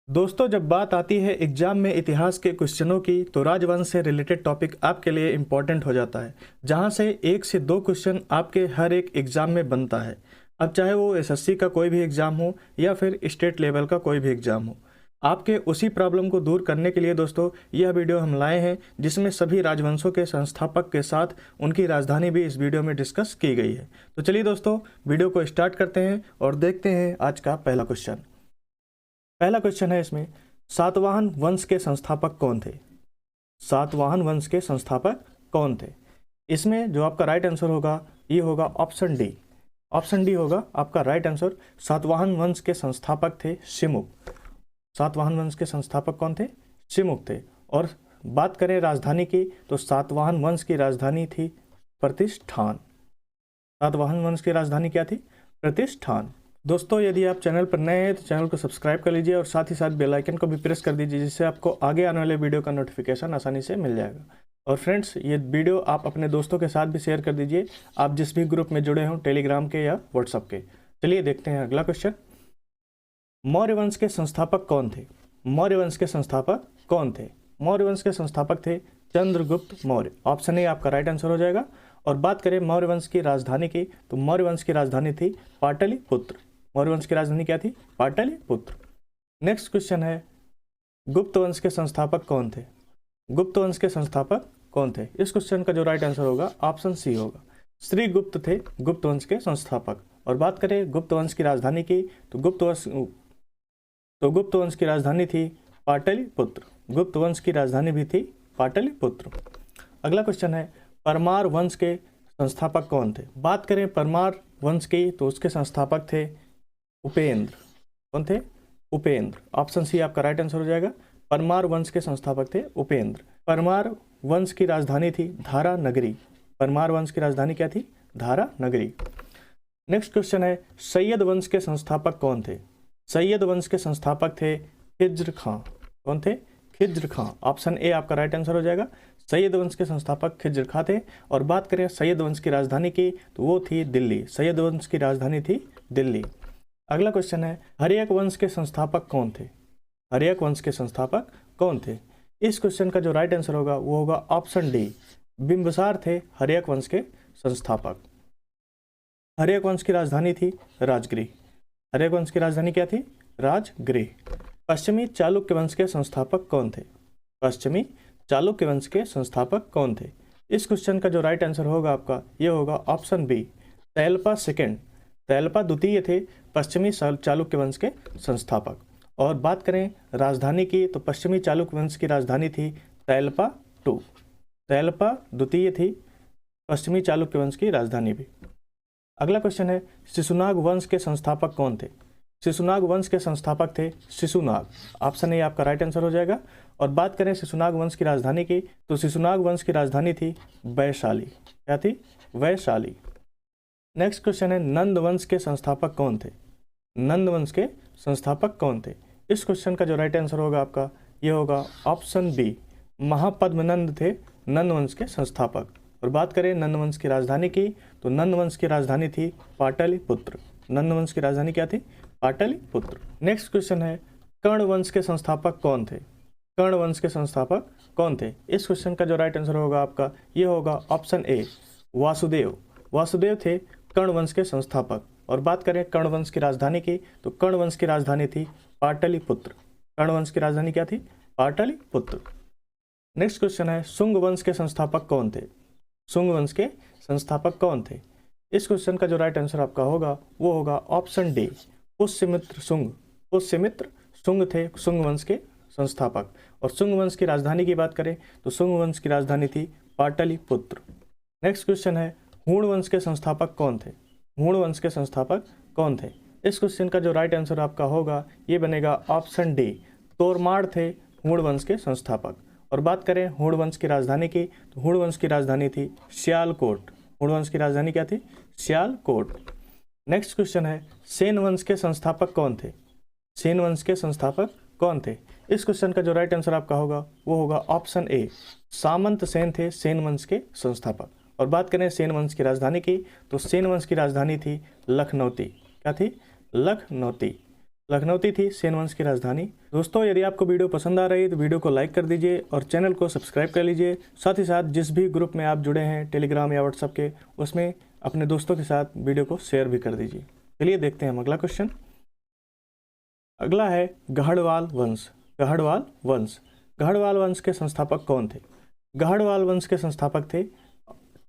दोस्तों, जब बात आती है एग्जाम में इतिहास के क्वेश्चनों की तो राजवंश से रिलेटेड टॉपिक आपके लिए इम्पॉर्टेंट हो जाता है, जहां से 1 से 2 क्वेश्चन आपके हर एक एग्जाम में बनता है। अब चाहे वो एसएससी का कोई भी एग्जाम हो या फिर स्टेट लेवल का कोई भी एग्जाम हो, आपके उसी प्रॉब्लम को दूर करने के लिए दोस्तों यह वीडियो हम लाए हैं, जिसमें सभी राजवंशों के संस्थापक के साथ उनकी राजधानी भी इस वीडियो में डिस्कस की गई है। तो चलिए दोस्तों, वीडियो को स्टार्ट करते हैं और देखते हैं आज का पहला क्वेश्चन। पहला क्वेश्चन है इसमें, सातवाहन वंश के संस्थापक कौन थे? सातवाहन वंश के संस्थापक कौन थे? इसमें जो आपका राइट आंसर होगा ये होगा ऑप्शन डी। ऑप्शन डी होगा आपका राइट आंसर। सातवाहन वंश के संस्थापक थे शिमुक। सातवाहन वंश के संस्थापक कौन थे? शिमुक थे। और बात करें राजधानी की तो सातवाहन वंश की राजधानी थी प्रतिष्ठान। सातवाहन वंश की राजधानी क्या थी? प्रतिष्ठान। दोस्तों, यदि आप चैनल पर नए हैं तो चैनल को सब्सक्राइब कर लीजिए और साथ ही साथ बेल आइकन को भी प्रेस कर दीजिए, जिससे आपको आगे आने वाले वीडियो का नोटिफिकेशन आसानी से मिल जाएगा। और फ्रेंड्स, ये वीडियो आप अपने दोस्तों के साथ भी शेयर कर दीजिए, आप जिस भी ग्रुप में जुड़े हों, टेलीग्राम के या व्हाट्सएप के। चलिए देखते हैं अगला क्वेश्चन। मौर्य वंश के संस्थापक कौन थे? मौर्य वंश के संस्थापक कौन थे? मौर्य वंश के संस्थापक थे चंद्रगुप्त मौर्य। ऑप्शन ए आपका राइट आंसर हो जाएगा। और बात करें मौर्य वंश की राजधानी की तो मौर्य वंश की राजधानी थी पाटलिपुत्र। मौर्य वंश की राजधानी क्या थी? पाटलिपुत्र। नेक्स्ट क्वेश्चन है, गुप्त वंश के संस्थापक कौन थे? गुप्त वंश के संस्थापक कौन थे? इस क्वेश्चन का जो राइट आंसर होगा ऑप्शन सी होगा। श्री गुप्त थे गुप्त वंश के संस्थापक। और बात करें गुप्त वंश की राजधानी की तो गुप्त वंश की राजधानी थी पाटलिपुत्र। गुप्त वंश की राजधानी भी थी पाटलिपुत्र। अगला क्वेश्चन है, परमार वंश के संस्थापक कौन थे? बात करें परमार वंश की तो उसके संस्थापक थे उपेंद्र। कौन थे? उपेंद्र। ऑप्शन सी आपका राइट आंसर हो जाएगा। परमार वंश के संस्थापक थे उपेंद्र। परमार वंश की राजधानी थी धारा नगरी। परमार वंश की राजधानी क्या थी? धारा नगरी। नेक्स्ट क्वेश्चन है, सैयद वंश के संस्थापक कौन थे? सैयद वंश के संस्थापक थे खिज्र खां। कौन थे? खिज्र खां। ऑप्शन ए आपका राइट आंसर हो जाएगा। सैयद वंश के संस्थापक खिज्र खां थे। और बात करें सैयद वंश की राजधानी की तो वो थी दिल्ली। सैयद वंश की राजधानी थी दिल्ली। अगला क्वेश्चन है, हर्यक वंश के संस्थापक कौन थे? हर्यक वंश के संस्थापक कौन थे? इस क्वेश्चन का जो राइट आंसर होगा वो होगा ऑप्शन डी। बिंबिसार थे हर्यक वंश के संस्थापक। हर्यक वंश की राजधानी थी राजगृह। हर्यक वंश की राजधानी क्या थी? राजगृह। पश्चिमी चालुक्य वंश के संस्थापक कौन थे? पश्चिमी चालुक्य वंश के संस्थापक कौन थे? इस क्वेश्चन का जो राइट आंसर होगा आपका ये होगा ऑप्शन बी, तैलपा सेकेंड। तैलपा द्वितीय थे पश्चिमी चालुक्य वंश के संस्थापक। और बात करें राजधानी की तो पश्चिमी चालुक्य वंश की राजधानी थी तैलपा टू। तैलपा द्वितीय थी पश्चिमी चालुक्य वंश की राजधानी भी। अगला क्वेश्चन है, शिशुनाग वंश के संस्थापक कौन थे? शिशुनाग वंश के संस्थापक थे शिशुनाग। ऑप्शन ए आपका राइट आंसर हो जाएगा। और बात करें शिशुनाग वंश की राजधानी की तो शिशुनाग वंश की राजधानी थी वैशाली। क्या थी? वैशाली। नेक्स्ट क्वेश्चन है, नंद वंश के संस्थापक कौन थे? नंद वंश के संस्थापक कौन थे? इस क्वेश्चन का जो राइट आंसर होगा आपका ये होगा ऑप्शन बी, महापद्मनंद थे नंद वंश के संस्थापक। और बात करें नंद वंश की राजधानी की तो नंद वंश की राजधानी थी पाटलिपुत्र। नंद वंश की राजधानी क्या थी? पाटलिपुत्र। नेक्स्ट क्वेश्चन है, कर्ण वंश के संस्थापक कौन थे? कर्ण वंश के संस्थापक कौन थे? इस क्वेश्चन का जो राइट आंसर होगा आपका ये होगा ऑप्शन ए, वासुदेव। वासुदेव थे कर्ण वंश के संस्थापक। और बात करें कर्ण वंश की राजधानी की तो कर्ण वंश की राजधानी थी पाटलिपुत्र। कर्ण वंश की राजधानी क्या थी? पाटलिपुत्र। नेक्स्ट क्वेश्चन है, शुंग वंश के संस्थापक कौन थे? शुंग वंश के संस्थापक कौन थे? इस क्वेश्चन का जो राइट आंसर आपका होगा वो होगा ऑप्शन डी, पुष्यमित्र शुंग। पुष्यमित्र शुंग थे शुंग वंश के संस्थापक। और शुंग वंश की राजधानी की बात करें तो शुंग वंश की राजधानी थी पाटलिपुत्र। नेक्स्ट क्वेश्चन है, हूण वंश के संस्थापक कौन थे? हूण वंश के संस्थापक कौन थे? इस क्वेश्चन का जो राइट आंसर आपका होगा ये बनेगा ऑप्शन डी, तोरमाड़ थे हूण वंश के संस्थापक। और बात करें हूण वंश की राजधानी की तो हूण वंश की राजधानी थी सियालकोट। हूण वंश की राजधानी क्या थी? सियालकोट। नेक्स्ट क्वेश्चन है, सेन वंश के संस्थापक कौन थे? सेन वंश के संस्थापक कौन थे? इस क्वेश्चन का जो राइट आंसर आपका होगा वो होगा ऑप्शन ए, सामंत सेन थे सेन वंश के संस्थापक। और बात करें सेन वंश की राजधानी की तो सेन वंश की राजधानी थी लखनौती। क्या थी? लखनौती। लखनऊती थी सेन वंश की राजधानी। दोस्तों, यदि आपको वीडियो पसंद आ रही है तो वीडियो को लाइक कर दीजिए और चैनल को सब्सक्राइब कर लीजिए। साथ ही साथ जिस भी ग्रुप में आप जुड़े हैं टेलीग्राम या व्हाट्सएप के, उसमें अपने दोस्तों के साथ वीडियो को शेयर भी कर दीजिए। चलिए देखते हैं हम अगला क्वेश्चन। अगला है गढ़वाल वंश। गढ़वाल वंश, गढ़वाल वंश के संस्थापक कौन थे? गढ़वाल वंश के संस्थापक थे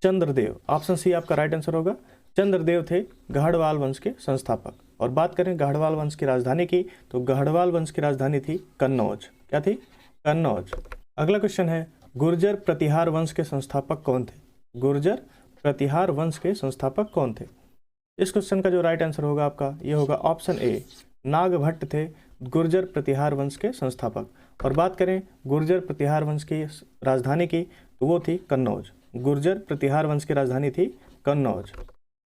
चंद्रदेव। ऑप्शन सी आपका राइट आंसर होगा। चंद्रदेव थे गढ़वाल वंश के संस्थापक। और बात करें गढ़वाल वंश की राजधानी की, तो गढ़वाल वंश की राजधानी थी कन्नौज। क्या थी? कन्नौज। अगला क्वेश्चन है गुर्जर प्रतिहार वंश के संस्थापक कौन थे? गुर्जर प्रतिहार वंश के संस्थापक कौन थे? इस क्वेश्चन का जो राइट आंसर होगा आपका ये होगा ऑप्शन ए, नागभट्ट थे गुर्जर प्रतिहार वंश के संस्थापक। और बात करें गुर्जर प्रतिहार वंश की राजधानी की, तो वो थी कन्नौज। गुर्जर प्रतिहार वंश की राजधानी थी कन्नौज।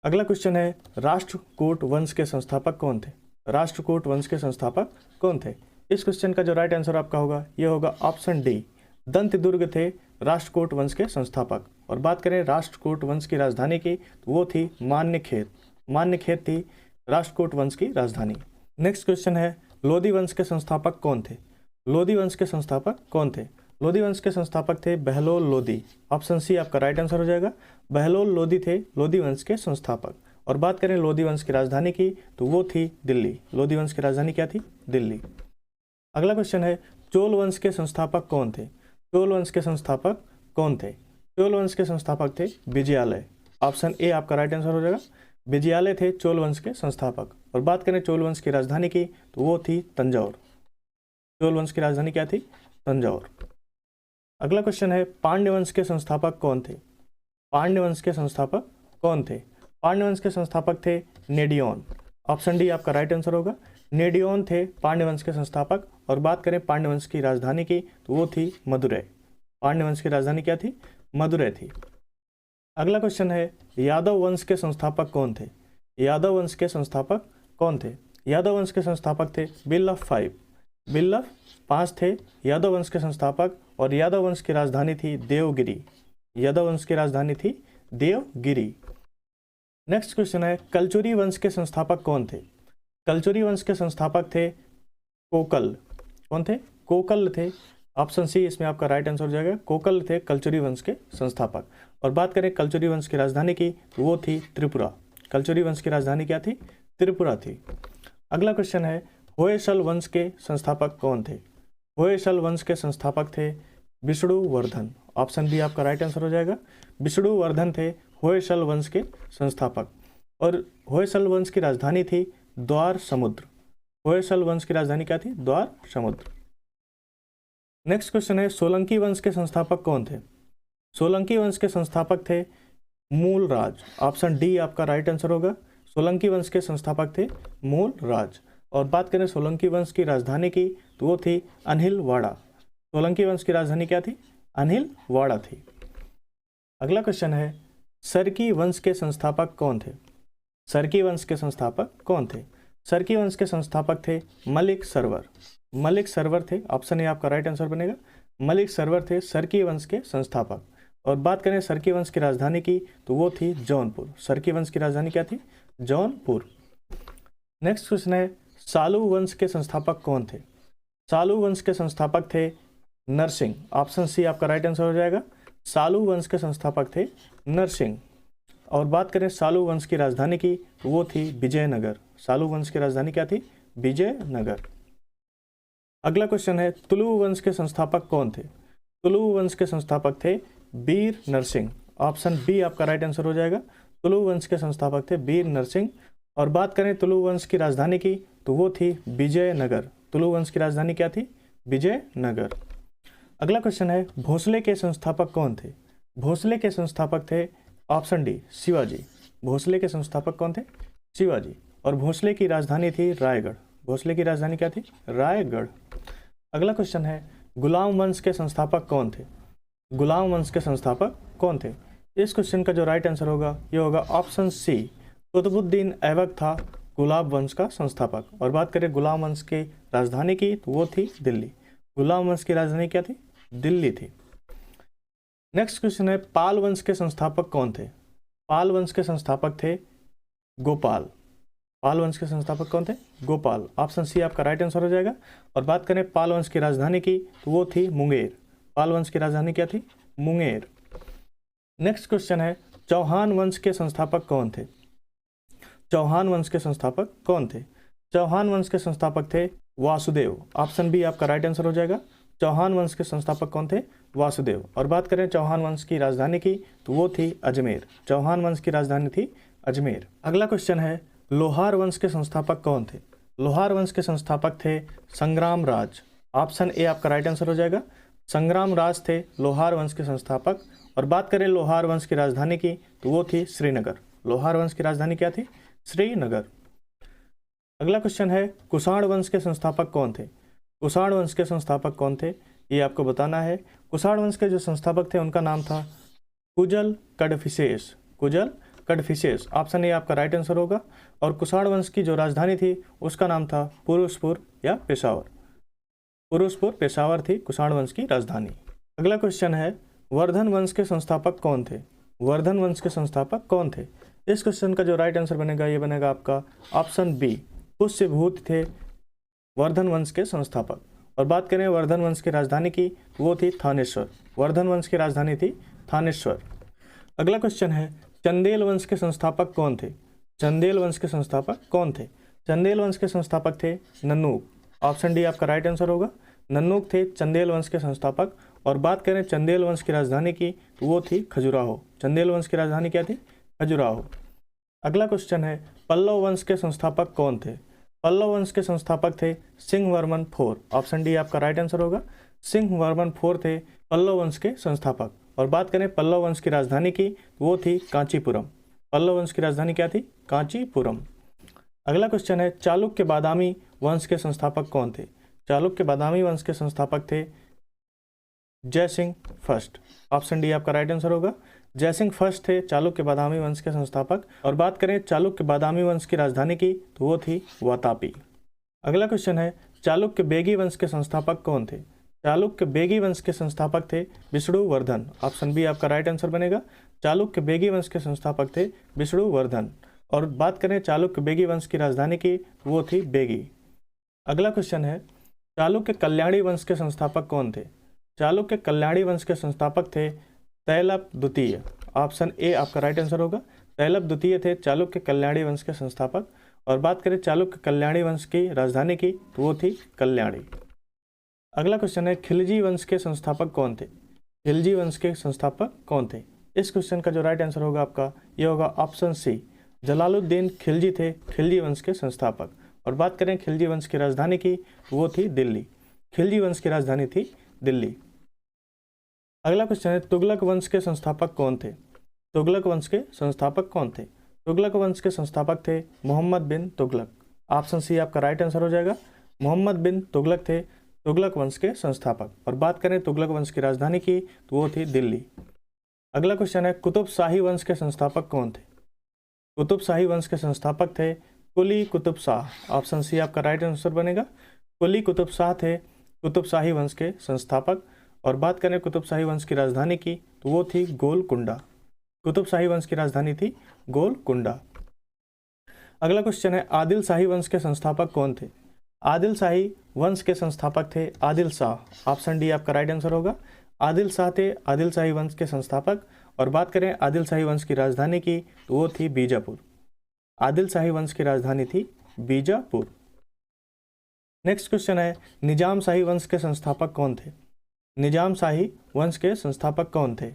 अगला क्वेश्चन है राष्ट्रकूट वंश के संस्थापक कौन थे? राष्ट्रकूट वंश के संस्थापक कौन थे? इस क्वेश्चन का जो राइट आंसर आपका होगा ये होगा ऑप्शन डी, दंतदुर्ग थे राष्ट्रकूट वंश के संस्थापक। और बात करें राष्ट्रकूट वंश की राजधानी की, तो वो थी मान्यखेत। मान्यखेत थी राष्ट्रकूट वंश की राजधानी। नेक्स्ट क्वेश्चन है लोधी वंश के संस्थापक कौन थे? लोधी वंश के संस्थापक कौन थे? लोधी वंश के संस्थापक थे बहलोल लोधी। ऑप्शन सी आपका राइट आंसर हो जाएगा। बहलोल लोधी थे लोधी वंश के संस्थापक। और बात करें लोधी वंश की राजधानी की, तो वो थी दिल्ली। लोधी वंश की राजधानी क्या थी? दिल्ली। अगला क्वेश्चन है चोल वंश के संस्थापक कौन थे? चोल वंश के संस्थापक कौन थे? चोल वंश के संस्थापक थे विजयालय। ऑप्शन ए आपका राइट आंसर हो जाएगा। विजयालय थे चोल वंश के संस्थापक। और बात करें चोल वंश की राजधानी की, तो वो थी तंजौर। चोल वंश की राजधानी क्या थी? तंजौर। अगला क्वेश्चन है पांड्य वंश के संस्थापक कौन थे? पांड्य वंश के संस्थापक कौन थे? पांड्य वंश के संस्थापक थे नेडियोन। ऑप्शन डी आपका राइट आंसर होगा। नेडियोन थे पांड्य वंश के संस्थापक। और बात करें पांड्य वंश की राजधानी की, तो वो थी मदुरै। पांड्य वंश की राजधानी क्या थी? मदुरै थी। अगला क्वेश्चन है यादव वंश के संस्थापक कौन थे? यादव वंश के संस्थापक कौन थे? यादव वंश के संस्थापक थे बिल्लफ 5। बिल्लफ 5 थे यादव वंश के संस्थापक। और यादव वंश की राजधानी थी देवगिरी। यादव वंश की राजधानी थी देवगिरी। नेक्स्ट क्वेश्चन है कलचुरी वंश के संस्थापक कौन थे? कलचुरी वंश के संस्थापक थे कोकल। कौन थे? कोकल थे। ऑप्शन सी इसमें आपका राइट आंसर हो जाएगा। कोकल थे कलचुरी वंश के संस्थापक। और बात करें कलचुरी वंश की राजधानी की, तो वो थी त्रिपुरा। कलचुरी वंश की राजधानी क्या थी? त्रिपुरा थी। अगला क्वेश्चन है होयसल वंश के संस्थापक कौन थे? होयसल वंश के संस्थापक थे विष्णुवर्धन। ऑप्शन बी आपका राइट आंसर हो जाएगा। विष्णुवर्धन थे होयसल वंश के संस्थापक। और होयसल वंश की राजधानी थी द्वार समुद्र। होयसल वंश की राजधानी क्या थी? द्वार समुद्र। नेक्स्ट क्वेश्चन है सोलंकी वंश के संस्थापक कौन थे? सोलंकी वंश के संस्थापक थे मूलराज। ऑप्शन डी आपका राइट आंसर होगा। सोलंकी वंश के संस्थापक थे मूलराज। और बात करें सोलंकी वंश की राजधानी की, तो वो थी अनिलवाड़ा। सोलंकी वंश की राजधानी क्या थी? अनिलवाड़ा थी। अगला क्वेश्चन है सरकी वंश के संस्थापक कौन थे? सरकी वंश के संस्थापक कौन थे? सरकी वंश के संस्थापक थे मलिक सरवर। मलिक सरवर थे। ऑप्शन ए आपका राइट आंसर बनेगा। मलिक सरवर थे सरकी वंश के संस्थापक। और बात करें सरकी वंश की राजधानी की, तो वो थी जौनपुर। सरकी वंश की राजधानी क्या थी? जौनपुर। नेक्स्ट क्वेश्चन है सालू वंश के संस्थापक कौन थे? सालू वंश के संस्थापक थे नरसिंह। ऑप्शन सी आपका राइट आंसर हो जाएगा। सालू वंश के संस्थापक थे नरसिंह। और बात करें सालू वंश की राजधानी की, तो वो थी विजयनगर। सालू वंश की राजधानी क्या थी? विजयनगर। अगला क्वेश्चन है तुलु वंश के संस्थापक कौन थे? तुलु वंश के संस्थापक थे वीर नरसिंह। ऑप्शन बी आपका राइट आंसर हो जाएगा। तुलु वंश के संस्थापक थे वीर नरसिंह। और बात करें तुलु वंश की राजधानी की, तो वो थी विजयनगर। तुलु वंश की राजधानी क्या थी? विजयनगर। अगला क्वेश्चन है भोसले के संस्थापक कौन थे? भोसले के संस्थापक थे ऑप्शन डी शिवाजी। भोसले के संस्थापक कौन थे? शिवाजी। और भोसले की राजधानी थी रायगढ़। भोसले की राजधानी क्या थी? रायगढ़। अगला क्वेश्चन है गुलाम वंश के संस्थापक कौन थे? गुलाम वंश के संस्थापक कौन थे? इस क्वेश्चन का जो राइट आंसर होगा ये होगा ऑप्शन सी, कुतुबुद्दीन ऐबक था गुलाम वंश का संस्थापक। और बात करें गुलाम वंश की राजधानी की, तो वो थी दिल्ली। गुलाम वंश की राजधानी क्या थी? दिल्ली थी। नेक्स्ट क्वेश्चन है पाल वंश के संस्थापक कौन थे? पाल वंश के संस्थापक थे गोपाल। पाल वंश के संस्थापक कौन थे? गोपाल। ऑप्शन सी आपका राइट आंसर हो जाएगा। और बात करें पाल वंश की राजधानी की तो वो थी मुंगेर। पाल वंश की राजधानी क्या थी? मुंगेर। नेक्स्ट क्वेश्चन है चौहान वंश के संस्थापक कौन थे? चौहान वंश के संस्थापक कौन थे? चौहान वंश के संस्थापक थे वासुदेव। ऑप्शन बी आपका राइट आंसर हो जाएगा। चौहान वंश के संस्थापक कौन थे? वासुदेव। और बात करें चौहान वंश की राजधानी की तो वो थी अजमेर। चौहान वंश की राजधानी थी अजमेर। अगला क्वेश्चन है लोहार वंश के संस्थापक कौन थे? लोहार वंश के संस्थापक थे संग्राम राज। ऑप्शन ए आपका राइट आंसर हो जाएगा। संग्राम राज थे लोहार वंश के संस्थापक। और बात करें लोहार वंश की राजधानी की तो वो थी श्रीनगर। लोहार वंश की राजधानी क्या थी? श्रीनगर। अगला क्वेश्चन है कुषाण वंश के संस्थापक कौन थे? कुषाण वंश के संस्थापक कौन थे ये आपको बताना है। कुषाण वंश के जो संस्थापक थे उनका नाम था कुजल कड़फिसेस। कुजल कड़फिसेस। ऑप्शन ए आपका राइट आंसर होगा। और कुषाण वंश की जो राजधानी थी उसका नाम था पुरुषपुर या पेशावर। पुरुषपुर पेशावर थी कुषाण वंश की राजधानी। अगला क्वेश्चन है वर्धन वंश के संस्थापक कौन थे? वर्धन वंश के संस्थापक कौन थे? इस क्वेश्चन का जो राइट आंसर बनेगा ये बनेगा आपका ऑप्शन बी। पुष्यभूत थे वर्धन वंश के संस्थापक। और बात करें वर्धन वंश की राजधानी की वो थी थानेश्वर। वर्धन वंश की राजधानी थी थानेश्वर। अगला क्वेश्चन है चंदेल वंश के संस्थापक कौन थे? चंदेल वंश के संस्थापक कौन थे? चंदेल वंश के संस्थापक थे नन्नूक। ऑप्शन डी आपका राइट आंसर होगा। नन्नूक थे चंदेल वंश के संस्थापक। और बात करें चंदेल वंश की राजधानी की तो वो थी खजुराहो। चंदेल वंश की राजधानी क्या थी? खजुराहो। अगला क्वेश्चन है पल्लव वंश के संस्थापक कौन थे? पल्लव वंश के संस्थापक थे सिंहवर्मन IV। ऑप्शन डी आपका राइट आंसर होगा। सिंहवर्मन IV थे पल्लव वंश के संस्थापक। और बात करें पल्लव वंश की राजधानी की तो वो थी कांचीपुरम। पल्लव वंश की राजधानी क्या थी? कांचीपुरम। अगला क्वेश्चन है चालुक्य बादामी वंश के संस्थापक कौन थे? चालुक्य बादामी वंश के संस्थापक थे जयसिंह फर्स्ट। ऑप्शन डी आपका राइट आंसर होगा। जयसिंह फर्स्ट थे चालुक्य बादामी वंश के संस्थापक। और बात करें चालुक्य बादामी वंश की राजधानी की तो वो थी वातापी। अगला क्वेश्चन है चालुक्य बेगी वंश के संस्थापक कौन थे? चालुक्य बेगी वंश के संस्थापक थे विष्णुवर्धन। ऑप्शन बी आपका राइट आंसर बनेगा। चालुक्य बेगी वंश के संस्थापक थे विष्णुवर्धन। और बात करें चालुक्य बेगी वंश की राजधानी की तो वो थी बेगी। अगला क्वेश्चन है चालुक्य कल्याणी वंश के संस्थापक कौन थे? चालुक्य कल्याणी वंश के संस्थापक थे तैलप द्वितीय। ऑप्शन ए आपका राइट आंसर होगा। तैलप द्वितीय थे चालुक्य कल्याणी वंश के संस्थापक। और बात करें चालुक्य कल्याणी वंश की राजधानी की तो वो थी कल्याणी। अगला क्वेश्चन है खिलजी वंश के संस्थापक कौन थे? खिलजी वंश के संस्थापक कौन थे? इस क्वेश्चन का जो राइट आंसर होगा आपका ये होगा ऑप्शन सी। जलालुद्दीन खिलजी थे खिलजी वंश के संस्थापक। और बात करें खिलजी वंश की राजधानी की तो वो थी दिल्ली। खिलजी वंश की राजधानी थी दिल्ली। अगला क्वेश्चन है तुगलक वंश के संस्थापक कौन थे? तुगलक वंश के संस्थापक कौन थे? तुगलक वंश के संस्थापक थे मोहम्मद बिन तुगलक। ऑप्शन सी आपका राइट आंसर हो जाएगा। मोहम्मद बिन तुगलक थे तुगलक वंश के संस्थापक। और बात करें तुगलक वंश की राजधानी की तो वो थी दिल्ली। अगला क्वेश्चन है कुतुब शाही वंश के संस्थापक कौन थे? कुतुब शाही वंश के संस्थापक थे कुली कुतुब शाह। ऑप्शन सी आपका राइट आंसर बनेगा। कुली कुतुब शाह थे कुतुब शाही वंश के संस्थापक। और बात करें कुतुब शाही वंश की राजधानी की तो वो थी गोलकुंडा। कुतुब शाही वंश की राजधानी थी गोलकुंडा। अगला क्वेश्चन है आदिल शाही वंश के संस्थापक कौन थे? आदिल शाही वंश के संस्थापक थे आदिल शाह। ऑप्शन डी आपका राइट आंसर होगा। आदिल शाह थे आदिल शाही वंश के संस्थापक। और बात करें आदिल शाही वंश की राजधानी की तो वो थी बीजापुर। आदिल शाही वंश की राजधानी थी बीजापुर। नेक्स्ट क्वेश्चन है निजाम शाही वंश के संस्थापक कौन थे? निजाम शाही वंश के संस्थापक कौन थे?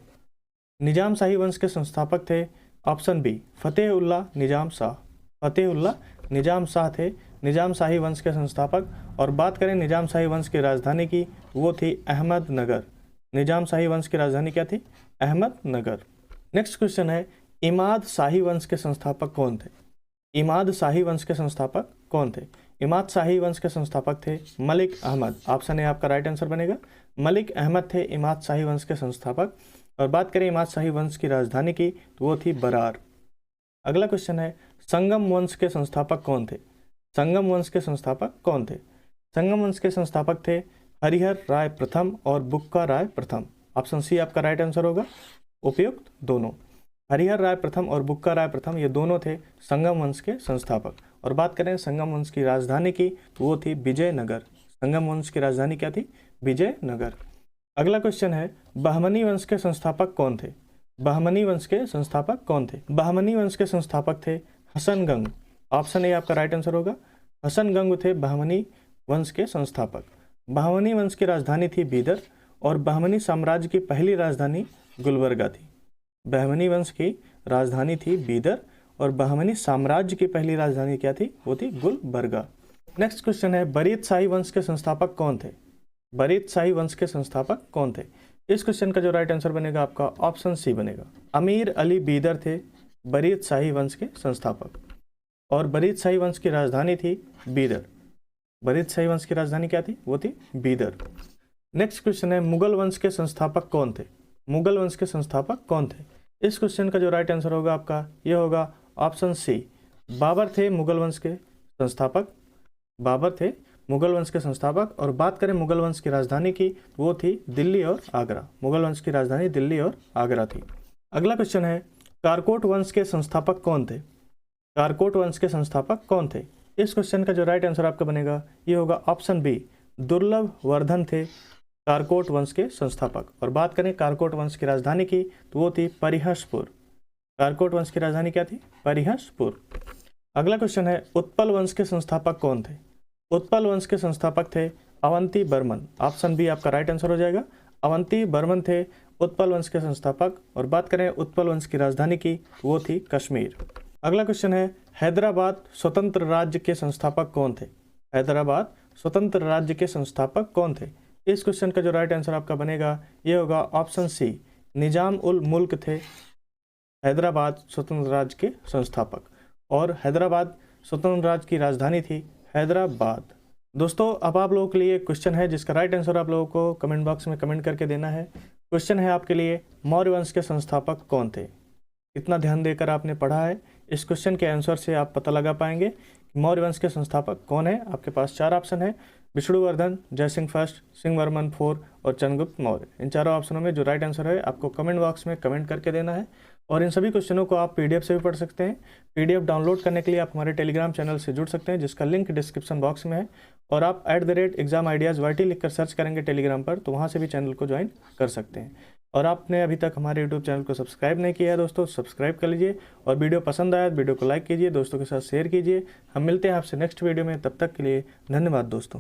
निजाम शाही वंश के संस्थापक थे ऑप्शन बी फतेहुल्लाह निजाम शाह। फतेहुल्लाह निजाम शाह थे निजाम शाही वंश के संस्थापक। और बात करें निजाम शाही वंश की राजधानी की वो थी अहमदनगर। निजाम शाही वंश की राजधानी क्या थी? अहमदनगर। नेक्स्ट क्वेश्चन है इमाद शाही वंश के संस्थापक कौन थे? इमाद शाही वंश के संस्थापक कौन थे? इमाद शाही वंश के संस्थापक थे मलिक अहमद। ऑप्शन ए आपका राइट आंसर बनेगा। मलिक अहमद थे इमाद शाही वंश के संस्थापक। और बात करें इमाद शाही वंश की राजधानी की तो वो थी बरार। अगला क्वेश्चन है संगम वंश के संस्थापक कौन थे? संगम वंश के संस्थापक कौन थे? संगम वंश के संस्थापक थे हरिहर राय प्रथम और बुक्का राय प्रथम। ऑप्शन सी आपका राइट आंसर होगा। उपयुक्त दोनों। हरिहर राय प्रथम और बुक्का राय प्रथम ये दोनों थे संगम वंश के संस्थापक। और बात करें संगम वंश की राजधानी की तो वो थी विजयनगर। संगम वंश की राजधानी क्या थी? विजयनगर। अगला क्वेश्चन है बहमनी वंश के संस्थापक कौन थे? बहमनी वंश के संस्थापक कौन थे? बहमनी वंश के संस्थापक थे हसन गंग। ऑप्शन ए आपका राइट आंसर होगा। हसन गंग थे बहमनी वंश के संस्थापक। बहमनी वंश की राजधानी थी बीदर और बहमनी साम्राज्य की पहली राजधानी गुलबर्गा थी। बहमनी वंश की राजधानी थी बीदर और बहमनी साम्राज्य की पहली राजधानी क्या थी? वो थी गुलबर्गा। नेक्स्ट क्वेश्चन है बरीद शाही वंश के संस्थापक कौन थे? बरीद शाही वंश के संस्थापक कौन थे? इस क्वेश्चन का जो राइट आंसर बनेगा आपका ऑप्शन सी बनेगा। अमीर अली बीदर थे बरीद शाही वंश के संस्थापक और बरीद शाही वंश की राजधानी थी बीदर। बरीद शाही वंश की राजधानी क्या थी? वो थी बीदर। नेक्स्ट क्वेश्चन है मुगल वंश के संस्थापक कौन थे? मुगल वंश के संस्थापक कौन थे? इस क्वेश्चन का जो राइट आंसर होगा आपका ये होगा ऑप्शन सी। बाबर थे मुगल वंश के संस्थापक। बाबर थे मुगल वंश के संस्थापक। और बात करें मुगल वंश की राजधानी की वो थी दिल्ली और आगरा। मुगल वंश की राजधानी दिल्ली और आगरा थी। अगला क्वेश्चन है कारकोट वंश के संस्थापक कौन थे? कारकोट वंश के संस्थापक कौन थे? इस क्वेश्चन का जो राइट आंसर आपका बनेगा ये होगा ऑप्शन बी। दुर्लभ वर्धन थे कारकोट वंश के संस्थापक। और बात करें कारकोट वंश की राजधानी की तो वो थी परिहसपुर। कारकोट वंश की राजधानी क्या थी? परिहसपुर। अगला क्वेश्चन है उत्पल वंश के संस्थापक कौन थे? उत्पल वंश के संस्थापक थे अवंती बर्मन। ऑप्शन बी आपका राइट आंसर हो जाएगा। अवंती बर्मन थे उत्पल वंश के संस्थापक। और बात करें उत्पल वंश की राजधानी की तो वो थी कश्मीर। अगला क्वेश्चन है हैदराबाद स्वतंत्र राज्य के संस्थापक कौन थे? हैदराबाद स्वतंत्र राज्य के संस्थापक कौन थे? इस क्वेश्चन का जो राइट आंसर आपका बनेगा ये होगा ऑप्शन सी। निजाम उल मुल्क थे हैदराबाद स्वतंत्र राज्य के संस्थापक और हैदराबाद स्वतंत्र राज्य की राजधानी थी हैदराबाद। दोस्तों अब आप लोगों के लिए क्वेश्चन है जिसका राइट आंसर आप लोगों को कमेंट बॉक्स में कमेंट करके देना है। क्वेश्चन है आपके लिए मौर्य वंश के संस्थापक कौन थे? कितना ध्यान देकर आपने पढ़ा है? इस क्वेश्चन के आंसर से आप पता लगा पाएंगे कि मौर्य वंश के संस्थापक कौन है। आपके पास चार ऑप्शन है विष्णुवर्धन, जयसिंह फर्स्ट, सिंहवर्मन 4 और चंद्रगुप्त मौर्य। इन चारों ऑप्शनों में जो राइट आंसर है आपको कमेंट बॉक्स में कमेंट करके देना है। और इन सभी क्वेश्चनों को आप पीडीएफ से भी पढ़ सकते हैं। पीडीएफ डाउनलोड करने के लिए आप हमारे टेलीग्राम चैनल से जुड़ सकते हैं जिसका लिंक डिस्क्रिप्शन बॉक्स में है। और आप @exam ideas YT लिखकर सर्च करेंगे टेलीग्राम पर तो वहाँ से भी चैनल को ज्वाइन कर सकते हैं। और आपने अभी तक हमारे यूट्यूब चैनल को सब्सक्राइब नहीं किया है दोस्तों, सब्सक्राइब कर लीजिए। और वीडियो पसंद आया तो वीडियो को लाइक कीजिए, दोस्तों के साथ शेयर कीजिए। हम मिलते हैं आपसे नेक्स्ट वीडियो में, तब तक के लिए धन्यवाद दोस्तों।